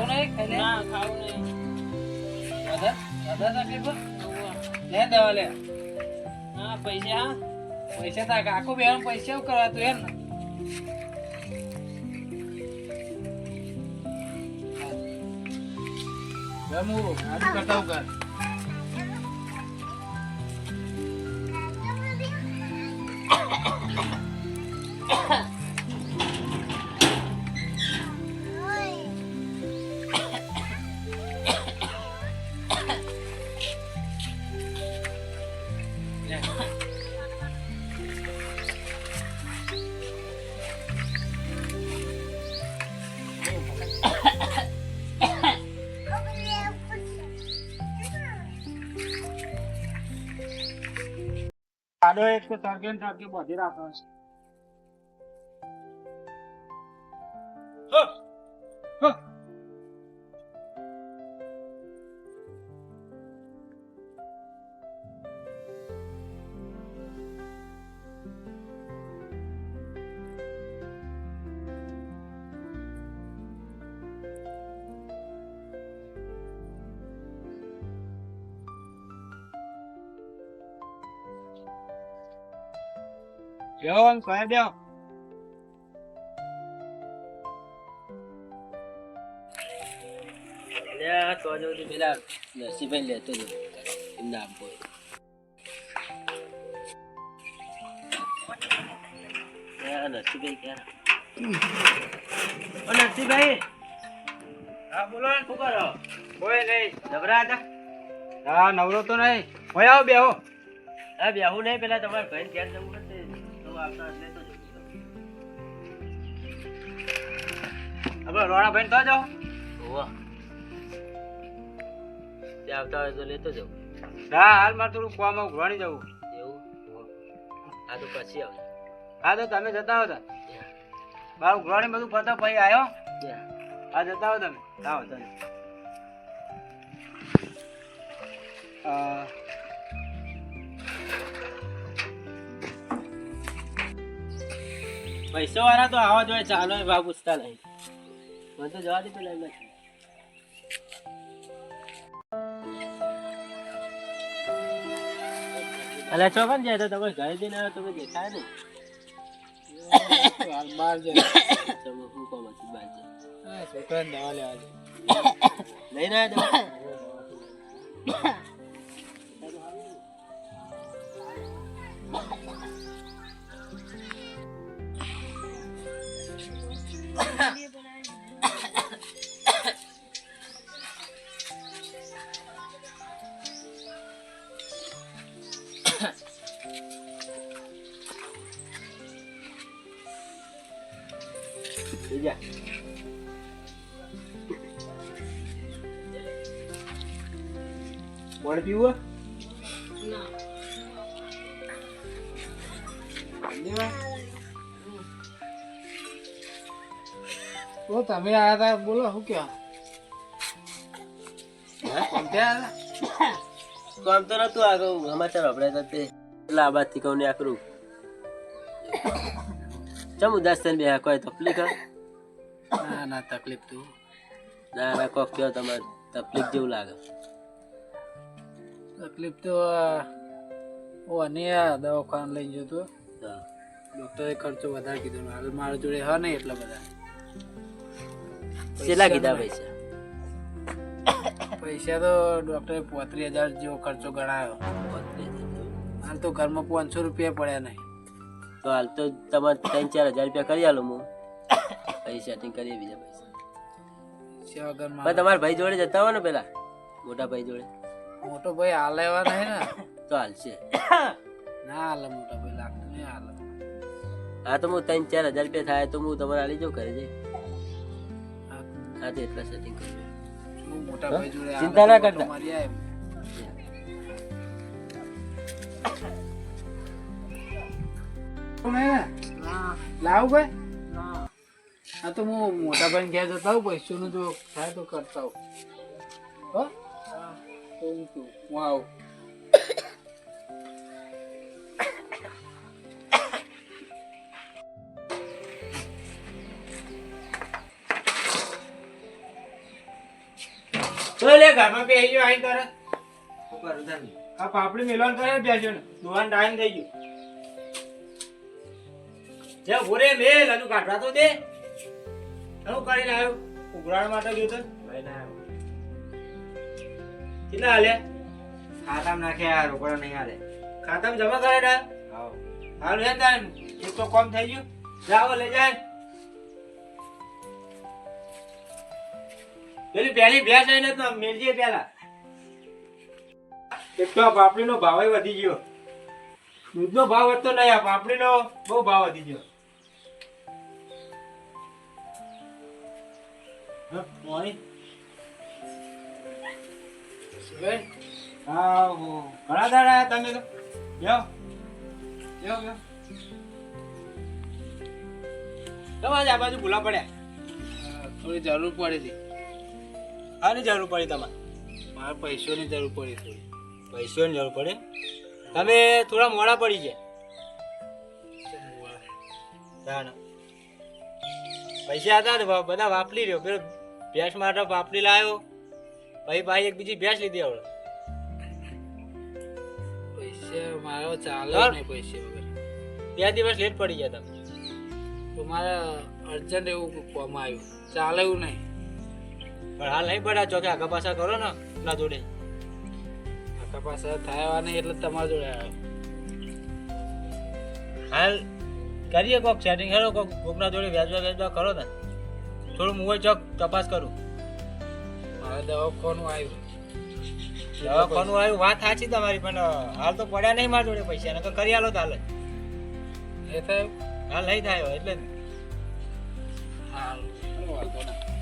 ખાવું નહીં ખાઈ લે ના ખાવું નહીં વધારે તકલીફ લે દવા લે હા પૈસા પૈસા તા કાકો બેન પૈસા એવું કરવા તું એમ ને હું આજુ કરતા હું કર આડો એક તો તરગેન તરગે બધી રાખો Yon, saya dia. લે તો જો પેલા નરસિંહભાઈ લેતો જો એમ નામ બોલ નરસિંહભાઈ ક્યાં નરસિંહભાઈ હા બોલો શું કરો કોઈ નહીં જબરા હતા હા નવરો તો નહીં હોય આવો બેહો હા બેહું નહીં પેલા તમારે ભાઈ ધ્યાન જવું નથી તો આપતા લેતો જો હવે રોણા ભાઈ તો જાઓ હોવા ત્યાં આવતા હોય તો લેતો જાઉં હા હાલ મારે થોડું કોમાં ઉઘરાણી જવું એવું આ તો પછી આવે હા તો તમે જતા હો મારું ઉઘરાણી બધું પતા પછી આવ્યો હા જતા હો તમે આવો તમે પૈસા વાળા તો આવા જોઈએ ચાલો ભાવ પૂછતા નહીં મને તો જવા દે પેલા એમ નથી અલા ચોકન જાય તો તમે ઘરે જઈને આવ્યો તમે દેખાય નહીં બહાર જાય તમે શું કહો પછી બહાર જાય છોકરાને દવા લેવા જાય નહીં ના દવા જા પાણી પીવું તો તમે આયા હતા બોલો શું કહેવા કામ તો નતું આગળ સમાચાર વાપર્યા તે એટલે આ બાદ થી કહું ને આકરું ચમ ઉદાસ થઈને બે કોઈ તકલીફ ના ના તકલીફ તો ના ના કોક કયો તમારે તકલીફ જેવું લાગે તકલીફ તો અને દવાખાને લઈ જતો ડોક્ટરે ખર્ચો વધારે કીધો હાલ મારા જોડે હા નહીં એટલા બધા કેટલા કીધા પૈસા પૈસા તો ડોક્ટરે 35,000 જેવો ખર્ચો ગણાયો હાલ તો ઘરમાં 500 રૂપિયા પડ્યા નહીં તો હાલ તો તમારે 3-4 હજાર રૂપિયા કરી આલો હું પછી સેટિંગ કરીએ બીજા પૈસા પણ તમારા ભાઈ જોડે જતા હોય ને પેલા મોટા ભાઈ જોડે મોટો ભાઈ હાલ એવા નહીં ને તો હાલશે ના હાલ મોટા ભાઈ લાગતું નહીં હાલ હા તો હું 3-4 હજાર રૂપિયા થાય તો હું તમારે હાલી જાઉં ઘરે જઈ હા તો એટલા સેટિંગ કરી મોટા ભાઈ જોડે ચિંતા ના કરતા લાવ ભાઈ હા તો હું મોટા ભાઈ ઘેર જતા હોઉં પૈસા નું જો થાય તો કરતા હોઉં હું આવું લે ઘરમાં બેસી ગયો આઈ કરે આ પાપડી મેલવાન કરે બેસ્યો ને દુવાન ટાઈમ થઈ ગયો જે ભોરે મેલ હજુ કાઢવા તો દે શું કરીને આવ્યો ઉઘરાણ માટે ગયો તો લઈને આવ્યો કેટલા હાલે ખાતામાં નાખ્યા રોકડા નહીં હાલે ખાતામાં જમા કરે ને હાલ હે તાન એક તો કોમ થઈ ગયું જાવ લઈ જાય પેલી ભેંસ આઈને તો મેલજે પેલા એક તો પાપડીનો ભાવ વધી ગયો દૂધનો ભાવ વધતો નહીં આ પાપડીનો બહુ ભાવ વધી ગયો હા ઘણા દાડા તમે તો જાઓ જાઓ જાઓ તમારે આ બાજુ ભૂલા પડ્યા થોડી જરૂર પડી હતી. આની જરૂર પડી તમારે મારે પૈસાની જરૂર પડી થોડી. પૈસાની જરૂર પડે તમે થોડા મોડા પડી જાય પૈસા હતા ને બધા વાપરી રહ્યો પેલો ભેંસ માટે વાપરી લાવ્યો પછી ભાઈ એક બીજી ભેંસ લીધી આવડે પૈસા મારો ચાલે નહીં પૈસા વગર. 2 દિવસ લેટ પડી ગયા તમે તો મારે અર્જન્ટ એવું કામ આવ્યું ચાલે એવું નહીં. પણ હાલ નહીં પડ્યા ચોકે આગા પાછા કરો ને ના જોડે આખા પાછા થયા નહીં એટલે તમારા જોડે આવ્યો. હાલ કરીએ કોક સેટિંગ હેરો કોકના જોડે વ્યાજવા કરો ને થોડું મુંબઈ ચોક તપાસ કરું મારે દવાખાનું આવ્યું. દવાખાનું આવ્યું વાત સાચી તમારી પણ હાલ તો પડ્યા નહીં મારા જોડે પૈસા ને તો કરી આલો તો હાલ એ થયું હાલ નહીં થાય એટલે હાલ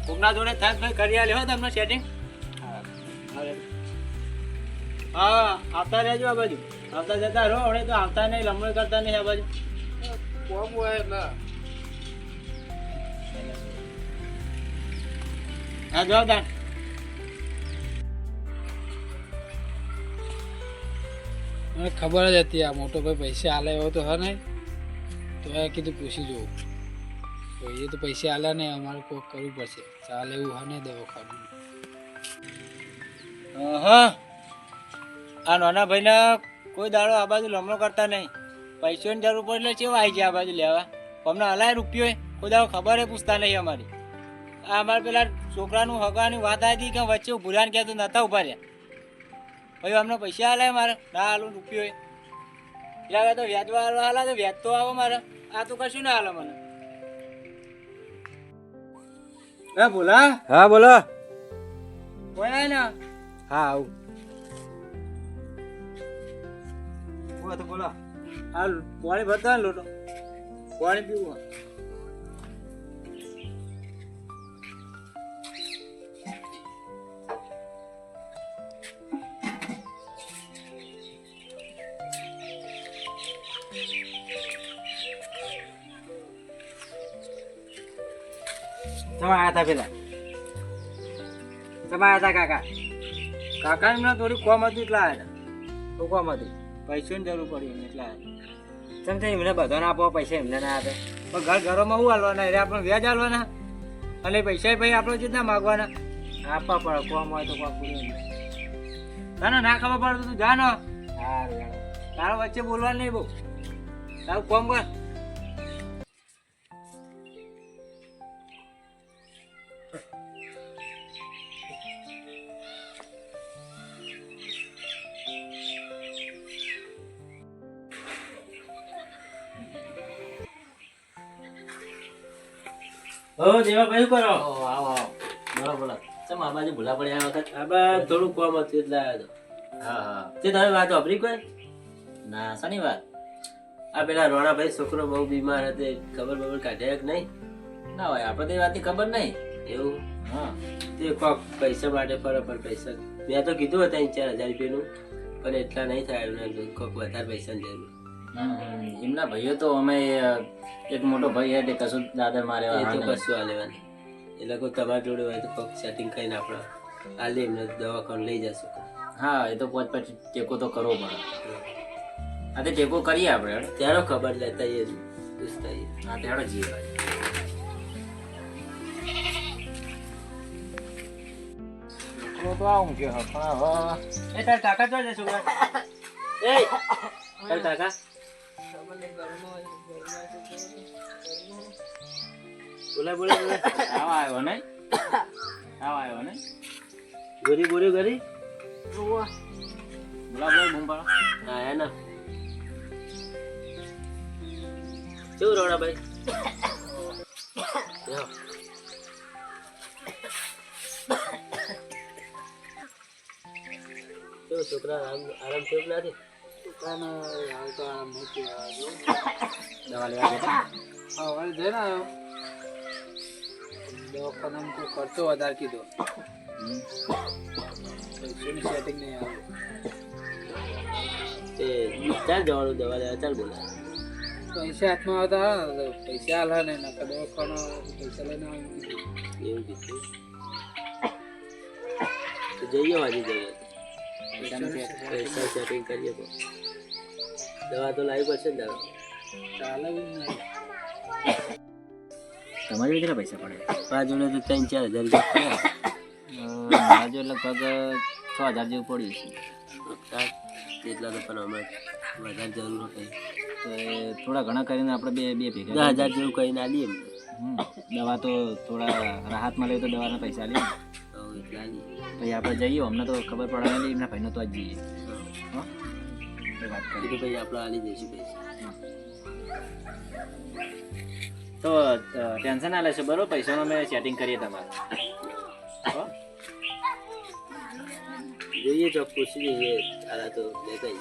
કોકના જોડે થાય ભાઈ કરી આલે હો તમને સેટિંગ હા આવતા રહેજો આ બાજુ આવતા જતા રહો હવે તો આવતા નહીં લમણ કરતા નહીં આ બાજુ કોમ હોય એટલે હા જાઓ તાન મને ખબર જ હતી આ મોટો ભાઈ પૈસા આલે એવો તો હે નહીં તો એ કીધું પૂછી જોવું તો એ તો પૈસા આલ્યા નહીં અમારે કોઈક કરવું પડશે ચાલે એવું હા નહીં દવાખાનું. હા આ નાના ભાઈને કોઈ દાડો આ બાજુ લમણો કરતા નહીં પૈસાની જરૂર પડે એટલે કેવા આવી જાય આ બાજુ લેવા અમને હલાય રૂપિયો કોઈ દાડો ખબર પૂછતા નહીં અમારી આ અમારે પેલા છોકરાનું હગાની વાત આવી હતી કે વચ્ચે ભૂલાને કહેતું નતા ઉભા રહ્યા ભાઈ અમને પૈસા હાલે મારે ના હાલું રૂપિયો એટલે તો વ્યાજવા હાલે તો વ્યાજ તો આવો મારે આ તો કશું ના હાલે મને હે ભૂલા હા બોલો. કોઈ ને હા આવું. તો બોલો આ પાણી ભરતા ને લોટો પાણી પીવું તમે આયા હતા પેલા તમે આયા હતા કાકા કાકા એમને થોડી કોમ હતી એટલા આવ્યા હતા તો કોમ હતી પૈસાની જરૂર પડી એમને એટલા આવ્યા ચમ થાય એમને બધાને આપવા પૈસા એમને ના આપે પણ ઘરોમાં શું હાલવાના એટલે આપણે વ્યાજ હાલવાના અને પૈસા ભાઈ આપણે જેટલા માગવાના આપવા પડે કોમ હોય તો કોમ પૂરું તને ના ખબર પડે તો તું જા ને તારા વચ્ચે બોલવાનું નહીં બહુ તારું કોમ કર દેવા ભાઈ કરો આવો આવો બોલો બોલો ચમ આ બાજુ ભૂલા પડ્યા વખત આ બા થોડું કોમ હતું એટલે આવ્યો તો. હા હા તે તમે વાત વાપરી કોઈ ના શાની વાત આ પેલા રોણાભાઈ છોકરો બહુ બીમાર હતો ખબર બબર કાઢ્યા કે નહીં ના હોય આપણે તો એ વાતની ખબર નહીં એવું હા તે કોક પૈસા માટે પર પૈસા મેં તો કીધું હતા 4,000 રૂપિયાનું પણ એટલા નહીં થાય એમને કોક વધારે પૈસાની જરૂર એમના ભાઈઓ તો અમે એક મોટો ભાઈ એટલે કશું દાદર મારે એ તો કશું આ લેવાનું એ લોકો તમારી જોડે હોય તો કોક સેટિંગ કરીને આપણે આ લે એમને દવાખાને લઈ જશું હા એ તો પોત ટેકો તો કરવો પડે આ તો ટેકો કરીએ આપણે ત્યાંનો ખબર લેતા એ પૂછતા હા ત્યારે જીવે છોકરો તો આવું કે હા પણ હવે એ તાર કાકા તો છે છોકરા એ તાર કાકા બોલે બોલે બોલે આવા આવ્યો નહીં આવા આવ્યો નહીં ગોરી બોરી ગરી બોલા બોલા બૂમ પાડો આયા ના કેવું રોડા ભાઈ યો કેવું છોકરા આરામ થયો કે નથી છોકરાને હાલ તો આરામ નથી આવ્યો. દવા લેવા ગયા હા હવે જઈને આવ્યો દવાખાનામાં તો ખર્ચો વધારે કીધો પૈસાની સેટિંગ નહીં આવ્યું તે ચાલ જવાનું દવા લેવા ચાલ બોલા પૈસા હાથમાં આવતા હા તો પૈસા હાલ ને નકર દવાખાનો પૈસા લઈને આવ્યું એવું કીધું તો જઈએ આજે જઈએ પૈસા સેટિંગ કરીએ તો દવા તો લાવી પડશે ને દવા ચાલે બી નહીં તમારી કેટલા પૈસા પડે મારા જોડે તો 3-4 હજાર રૂપિયા મારા જો લગભગ 6,000 જેવું પડ્યું છે એટલા તો પણ અમારે વધારે જરૂર હતી તો એ થોડા ઘણા કરીને આપણે બે ભેગા 10,000 જેવું કરીને આલીએ એમને દવા તો થોડા રાહતમાં લઈએ તો દવાના પૈસા લઈએ એટલા આલીએ પછી આપણે જઈએ અમને તો ખબર પડે નહીં એમના ભાઈનો તો જ જઈએ હા એ વાત કરી કીધું ભાઈ આપણે આલી દઈશું પૈસા તો ટેન્શન ના લેશો બરોબર પૈસાનું અમે સેટિંગ કરીએ તમારે હો જોઈએ ચોક પૂછી જઈએ આલા તો લેતા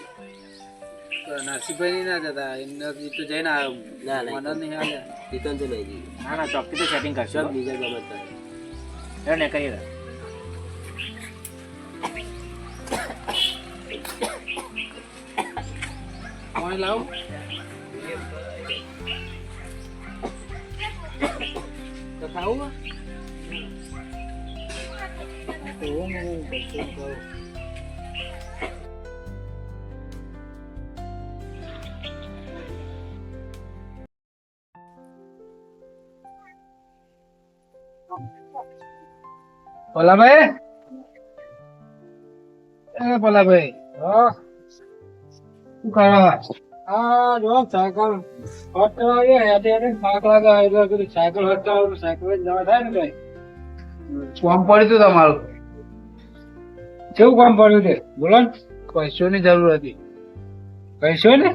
નરસિંહભાઈ ના જતા એમને તો જઈને આવ્યો ના ના મને નહીં હાલે ચિકન તો નહીં જઈએ ના ના ચોકથી તો સેટિંગ કરશો સબ બીજા ગમત કરે ને કરીએ કોણ લાવું તો ખાવું તો હું પૈસા કહું ભલાભાઈ એ ભલાભાઈ હા શું કરો હા જો સાયકલ હોટ અત્યારે થાક લાગે એટલે કીધું સાયકલ હોટ સાયકલ જ જવા થાય ને ભાઈ કામ પડ્યું હતું તમારું કેવું કામ પડ્યું છે બોલો ને પૈસોની જરૂર હતી પૈસો ને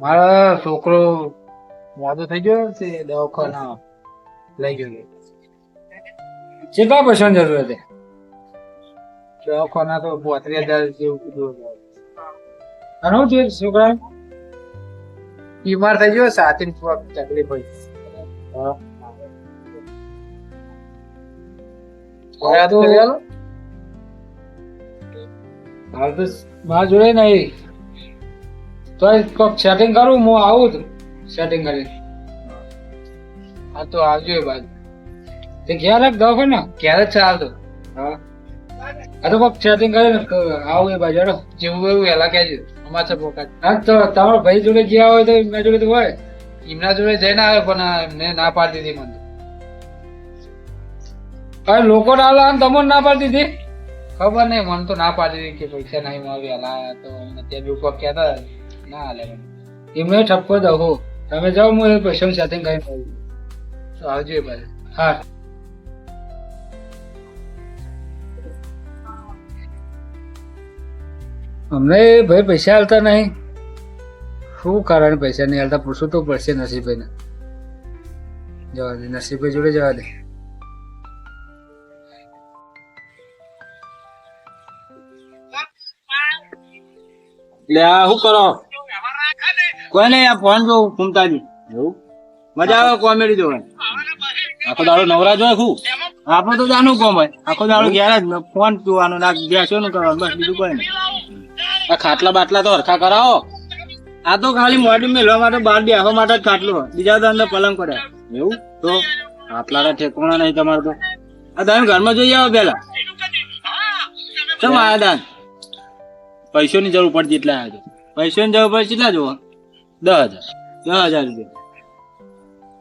મારા છોકરો મોડો થઈ ગયો તે દવાખાના લઈ ગયો કેટલા પૈસાની જરૂર હતી દવાખાના તો 35,000 જેવું કીધું અને હું થયું છોકરા બીમાર થઈ ગયો સાથી તકલીફ હોય હાલ તો મારા જોડે નહીં તો કોક સેટિંગ કરું હું આવું સેટિંગ કરી હા તો આવજો એ બાજુ તે ઘેર જ દવાખાને ઘેર જ છે હાલ તો હા આ તો કોક સેટિંગ કરીને આવું એ બાજુ જેવું એવું વહેલા કહેજો અમારે પોકાત હા તો તમારા ભાઈ જોડે ગયા હોય તો એમના જોડે તો હોય એમના જોડે જઈને આવે પણ એમને ના પાડી દીધી મને હવે લોકો ના આલા તમને ના પાડી દીધી ખબર નહીં મને તો ના પાડી દીધી કે પૈસા નહીં મળે વહેલા તો ત્યાં બી કોક કહેતા ના હાલે એમને ઠપકો દઉં તમે જાઓ હું એ પૈસાનું સેટિંગ કરીને તો આવજો એ બાજુ હા અમને ભાઈ પૈસા હાલતા નહીં શું કારણ પૈસા નહીં હાલતા પૂછવું તો પડશે નરસિંહભાઈને જવા દે નરસિંહભાઈ જોડે જવા દે એટલે આ શું કરો કોઈ નહીં આ ફોન જોઉં ઘૂમતાજી એવું મજા આવે કોમેડી જોવાની આખો દાડો નવરા જોય શું આપણે તો જાણવું કોમ હોય આખો દાડો ઘેર જ ફોન જોવાનું ના બેસવાનું કરવાનું બસ બીજું કોઈ નહીં આ ખાટલા બાટલા તો હરખા કરાવો આ તો ખાલી મોઢું મેળવા માટે બહાર બેસવા માટે જ ખાટલો હોય બીજા તો અંદર પલંગ પડ્યા એવું તો ખાટલા ઠેકવાના નહીં તમારે તો આ તમે ઘરમાં જોઈ આવો પેલા ચમ આયા દાન પૈસોની જરૂર પડતી એટલા આવ્યા છો પૈસોની જરૂર પડે કેટલા જોવો 10,000 રૂપિયા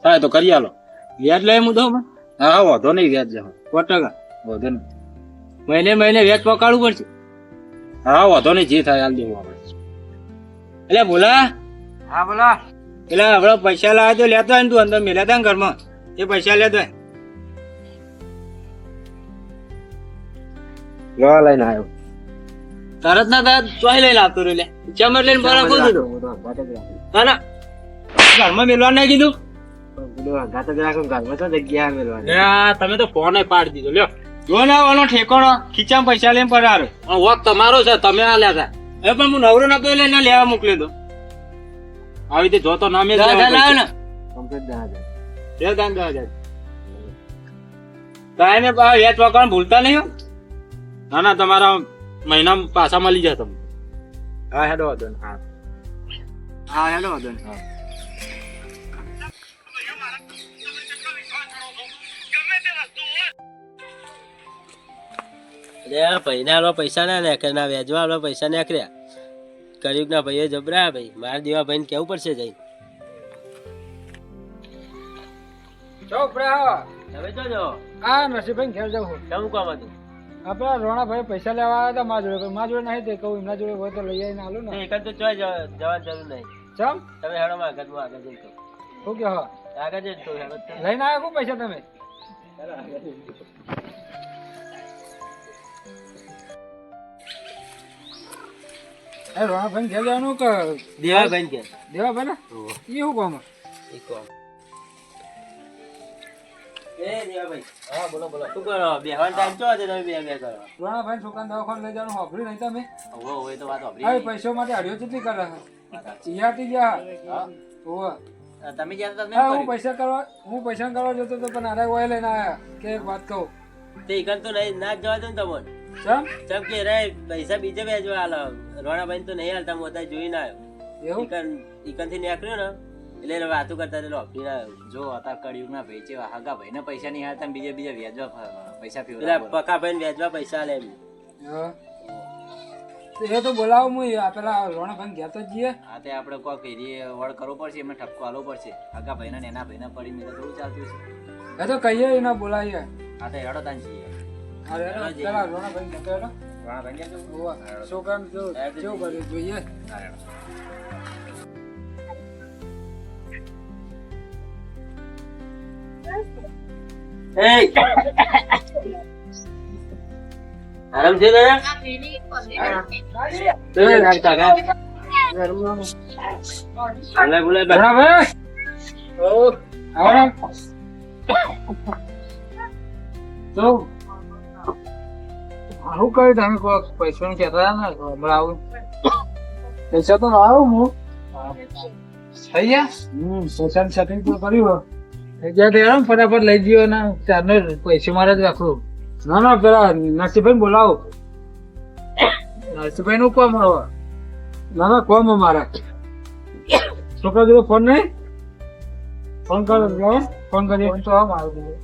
થાય તો કરી આલો વ્યાજ લે મુદ્દો હા વાંધો નહીં વ્યાજ જાઓ 100% વાંધો નહીં મહિને મહિને વ્યાજ પકાડવું પડશે. હા વાંધો નહીં, જે થાય હાલ દેવું આપણે. એટલે બોલા હા બોલા. એટલે હવે પૈસા લાવ્યા તો લેતો હોય ને, તું અંદર મેલ્યા હતા ને ઘરમાં, એ પૈસા લેતો હોય. લોહા લઈને આવ્યો. તરત ના તરત ચોઈ લઈને આવતો રહ્યો લે. ચમર લઈને બરાબર કહું છું. ના ના ઘરમાં મેલવા નહીં કીધું. તમે તો ફોન પાડી દીધો લ્યો. જો ને ઓનો ઠેકોણો ખીચામાં પૈસા લઈને પડારો. વોક તમારો છે, તમે આલ્યા હતા. હવે પણ હું નવરો નતો એટલે એને લેવા મોકલ્યો તો. આવી રીતે જોતો ના મેં લાવ્યો ને દે દાન 10,000. કાંઈ ને વ્યાજ પકડવાનું ભૂલતા નહીં હો. ના ના, તમારા મહિના પાછા મળી જાય તમને. હા હેડો વાંધો નહીં. હા હા હેલો વાંધો નહીં. અરે ભાઈને આલો પૈસા ના નાખે, ના વ્યાજવા આલો પૈસા નાખ્યા. ગરીબ ના ભાઈએ જબરા ભાઈ, મારા દેવા ભાઈને કેવું પડશે જઈ. તમે જો જો હા નરસિંહભાઈ ઘેર જાઉં. કેવું કામ હતું? આપડા રોણાભાઈ પૈસા લેવા આવ્યા હતા મારા જોડે. મારા જોડે નહીં તે કહું, એમના જોડે હોય તો લઈ આવીને આલું ને. એક તો ચોય જવા જરૂર નહીં. ચમ તમે હેડો માં આગળ, હું આગળ જઈ કહું. શું કે હા આગળ જઈ તો હેડો. લઈને આવ્યા કો પૈસા તમે? એ રોણાભાઈ ઘેર જવાનું કે દેવા ભાઈ કે દેવા ભાઈ ને એ શું કામ? એક કામ. એ દેવા ભાઈ, હા બોલો બોલો. શું કરો? બેહવાનો ટાઈમ ચો છે? તમે બે કરો. રોણાભાઈ છોકરાને દવાખાને લઈ જવાનું હોભરી નહીં તમે? ઓહો હોય તો વાત હા સાંભળી. પૈસા માટે અડિયો કેટલી કરે છે? ઈયાથી ગયા ઓવા. તમે જ્યાં તમે હા હું પૈસા કરવા જતો તો પણ આરે ઓય લઈને આયા કે એક વાત કહું. તે ઈકન તો નહીં ના જ જવા દો ને તમને. ચમ ચમ કે રે પૈસા બીજે વેચવા હાલો. રોણાભાઈ તો નહીં હાલતા, હું અત્યારે જોઈને આવ્યો. એવું? ઈકન થી નીકળ્યો ને એટલે વાતો કરતા એટલે ઓફિસ આવ્યો. જો હતા કળિયુગ ના ભાઈ છે, હગા ભાઈ ને પૈસા નહીં હાલતા, બીજા વ્યાજવા પૈસા પીવડા. પકા ભાઈ વ્યાજવા પૈસા લે એમ. હા. તો એ તો બોલાવો હું આ પેલા રોણાભાઈ ઘેર તો જઈએ. આ તે આપણે કોક એરી વળ કરવો પડશે, એમને ઠપકો આલવો પડશે. હગા ભાઈ ને એના ભાઈ ને પડી મેં થોડું ચાલતું છે. એ તો કહીએ એના બોલાવીએ. આ તો હેડો તાન છીએ. અરે પેલા રોણાભાઈ ઘેર તો હેડો. રોણાભાઈ ક્યાં જવું? ઓવા. છોકરાને જો કેવું કર્યું જોઈએ. હા, હેડો. આરામ છે દાદા? બોલે રોણાભાઈ આવો ને. તો શું કર્યું તમે? કોઈ પૈસા ની કહેતા હતા ને હમણાં આવું પૈસા તો ના આવું હું થઈ ગયા. પૈસા ની સેટિંગ તો કર્યું. ગયા ફટાફટ લઈ ગયો ને ત્યારનો પૈસા મારે જ રાખું. ના ના પેલા નરસિંહભાઈ બોલાવો. નરસિંહભાઈ નું કોમ હવે. ના ના કોમ મારે છોકરા જોડે ફોન નહીં. ફોન કરો ફોન કરીએ તો આમ આવ્યું.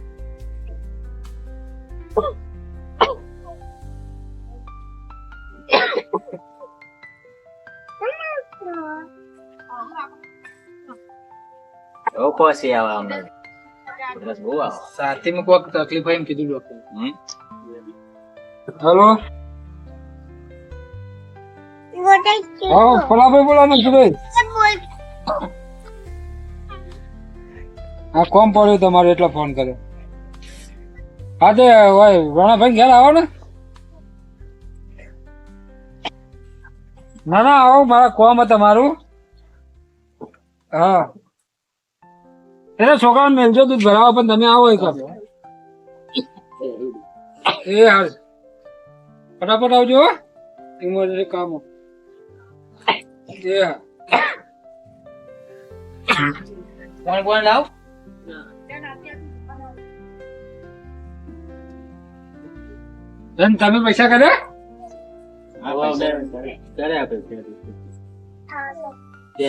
પછી આવા અમને બહુ આવો. સાથીમાં કોઈક તકલીફ હોય એમ કીધું ડોક્ટર. હેલો હા ફલાભાઈ બોલા નરસિંહભાઈ. હા કોમ પડ્યું તમારે એટલે ફોન કર્યો. હા તે રણાભાઈ ઘેર આવો ને. ના ના આવો, મારા કોમ હતા મારું. હા એટલે છોકરાને મેલજો દૂધ ભરાવા, પણ તમે આવો એક એ હાલ ફટાફટ આવજો. ઇમરજન્સી કામ એ હા. કોણ કોણ લાવ? તમે પૈસા કર્યા?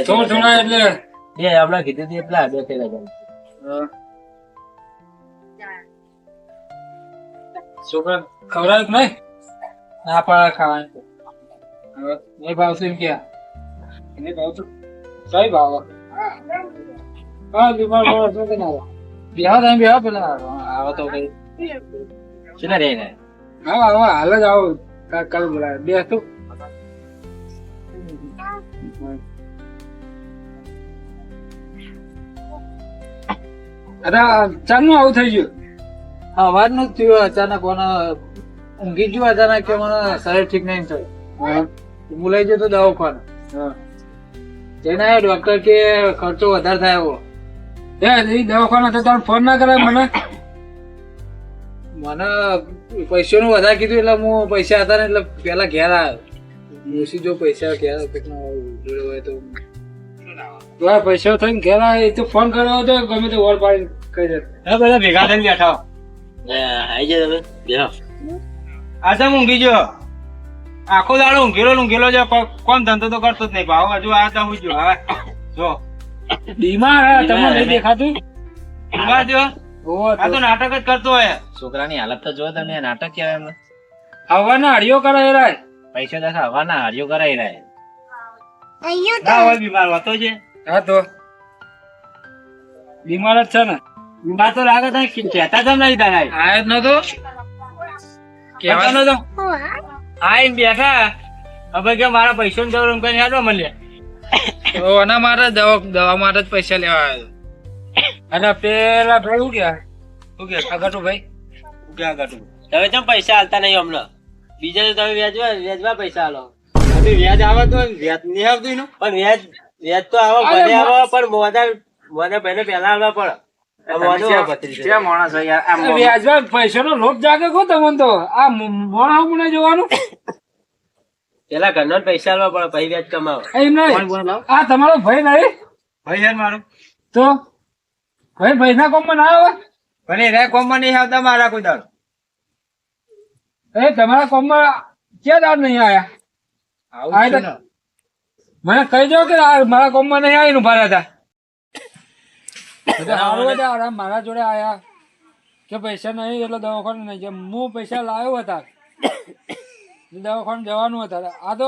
થોડા એટલે બે આપડા કીધું હતું એટલા બે થયેલા જાય. છોકરા ખવડાવ્યું નહીં? ના પાડે ખાવાનું. નહીં ભાવતું એમ ક્યાં નહીં ભાવતું? કઈ ભાવ? હા બીમાર પડે શું કે ના બેહા તમે બેહા પેલા આવો તો કઈ કેટલા રહે ને? હા હાલ જ આવો કાલ બોલાવે બે તું અરે ચાલનું આવું થઈ ગયું સવારનું જ થયું અચાનક મને ઊંઘી ગયું અચાનક કે મને શરીર ઠીક નહીં થયું બોલાઈ ગયો તો દવાખાને જઈને આવ્યો ડોક્ટર કે ખર્ચો વધારે થાય એવો દવાખાના તો તારે ફોન ના કરે મને પૈસાનું વધારે કીધું એટલે હું પૈસા હતા ને એટલે પેલા ઘેર આવ્યો ઓછી જો પૈસા ઘેર જોડે હોય તો પૈસા થઈને ઘેર આવે તો ફોન કર્યો હતો ગમે તે વોર પાડી કહી દે બધા ભેગા થઈને બેઠા આવી જાય તમે બેહો. આજે ઊંઘી ગયો આખો દાડો ઊંઘેલો છે કોમ ધંધો તો કરતો જ નહીં ભાવ હજુ આ તો હું જો હવે જો બીમાર તમને નહીં દેખાતું ઊંઘા જો આ તો નાટક જ કરતો હોય છોકરાની હાલત તો જો તમે નાટક કહેવાય એમને હવાના હડિયો કરે રાય પૈસા દખા હવાના હાર્યો કરાઈ રહ્યા ના હોય બીમાર હોતો છે હા તો બીમાર જ છે ને બીમાર તો લાગે તમે કહેતા જ નહીં તારા આયો જ નતો કહેવાનો તો આઈને બેઠા હવે કે મારા પૈસાની જરૂર એમ કઈ યાદ મળ્યા એના માટે દવા માટે જ પૈસા લેવા આવ્યો અને પેલા ભાઈ શું ગયા શું કે આગળ ભાઈ ક્યાં કાઢું તમે કેમ પૈસા હાલતા નહીં હમણાં બીજા તો તમે વ્યાજમાં પૈસા હાલો વ્યાજ આવે તો વ્યાજ નહીં આવતું એનું પણ વ્યાજ તો આવો ભલે આવો પણ મોને પહેલે પેલા આવવા પડે માણસ હોય યાર વ્યાજમાં પૈસાનો લોભ જાગે કો તમને તો આ મોણા મને જોવાનું પેલા ઘરનો પૈસા આલવા પડે પછી વ્યાજ કમાવો એમ નહીં આ તમારો ભાઈ નહીં ભાઈ યાર મારું તો ભાઈ ના કોમમાં ના આવે પણ એ કોમમાં નહીં આવતા મારા કોઈ દાડો એ તમારા કોમમાં ક્યાં દાડ નહીં આયા આવું છે ને. મને કહી દો કે મારા કોમમાં નહીં આવીને ઉભા હતા મારા જોડે આયા કે પૈસા નહીં એટલે દવાખાને નહીં જેમ હું પૈસા લાવ્યો હતા દવાખાને જવાનું હતા આ તો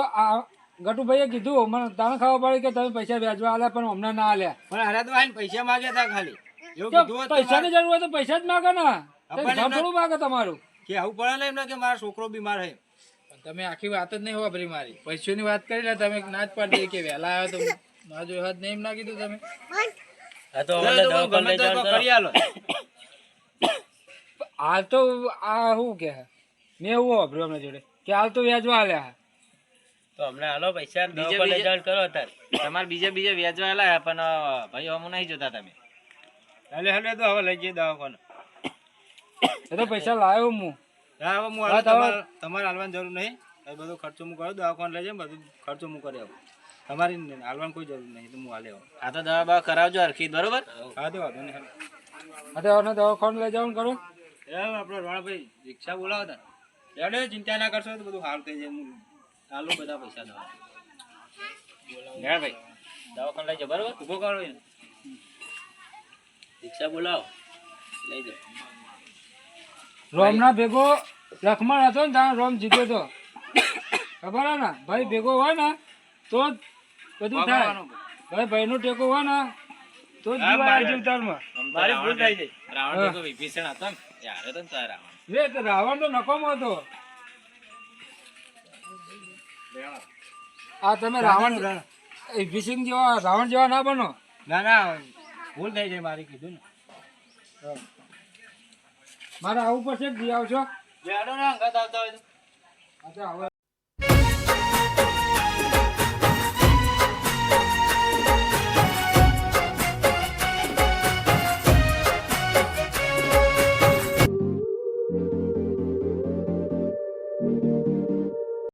ગટુભાઈએ કીધું મને તાણે ખબર પડી કે તમે પૈસા વ્યાજવા આલ્યા પણ અમને ના આલ્યા પણ હારા તો આઈને પૈસા માંગ્યા હતા ખાલી એવું કીધું હોત તો પૈસાની જરૂર હોય તો પૈસા જ માગે ને આપણને ઘર થોડું માગે તમારું કે આવું પડે ને એમને કે મારો છોકરો બીમાર છે તમે આખી વાત જ નહીં વાપરી મારી પૈસાની વાત કરી લે તમે ના જ પાડી કે વહેલા આવ્યો તો ના જો હાથ નહીં એમ ના કીધું તમે આ તો હવે દવાખાને લઈ જવાનું કરો. કરી આલો હાલ તો આ શું કે મેં એવું વાપર્યું અમને જોડે કે હાલ તો વ્યાજવા આલ્યા તો હમણાં હાલો પૈસા દવાખાને લઈ જવાનું કરો અત્યારે તમારે બીજે વ્યાજવા આલ્યા પણ ભાઈ અમુ નહીં જોતા તમે હાલે તો હવે લઈ જઈએ દવાખાને એ તો પૈસા લાવ્યો હું હા હવે હું હાલો તમારે હાલવાની જરૂર નહીં એ બધો ખર્ચો હું કરું દવાખાને લઈ જાય બધું ખર્ચો હું કરી આવું તમારી હાલવાની કોઈ જરૂર નહીં તો હું હાલે આવું આ તો દવા બવા કરાવજો હરખી બરોબર હા તો વાંધો નહીં અત્યારે દવાખાને લઈ જવાનું કરો આપણે રોણાભાઈ રિક્ષા બોલાવતા એટલે ચિંતા ના કરશો તો બધું હાલ થઈ જાય હું ચાલુ બધા પૈસા દવા ભાઈ દવાખાને લઈ જાઓ બરોબર ઉભો કરો એને. રિક્ષા બોલાવો લઈ જાઓ રોમના ભેગો લખમણ હતો ને ત્યાં રોમ જીત્યો તો ખબર હે ને ભાઈ ભેગો હોય ને તો જ બધું થાય ભાઈ નો ટેકો હોય ને તો જ જીવાય જીવતારમાં. મારી ભૂલ થઈ જાય રાવણ તો વિભીષણ હતો ને ત્યારે તો તારા રાવણ તો નકામો હતો. આ તમે રાવણ ભીષણ જેવા રાવણ જેવા ના બનો. ના ભૂલ થઈ જાય મારી કીધું ને મારે આવું પડશે જી આવશો. લેડો ને અંગત આવતા હોય તો. અચ્છા હવે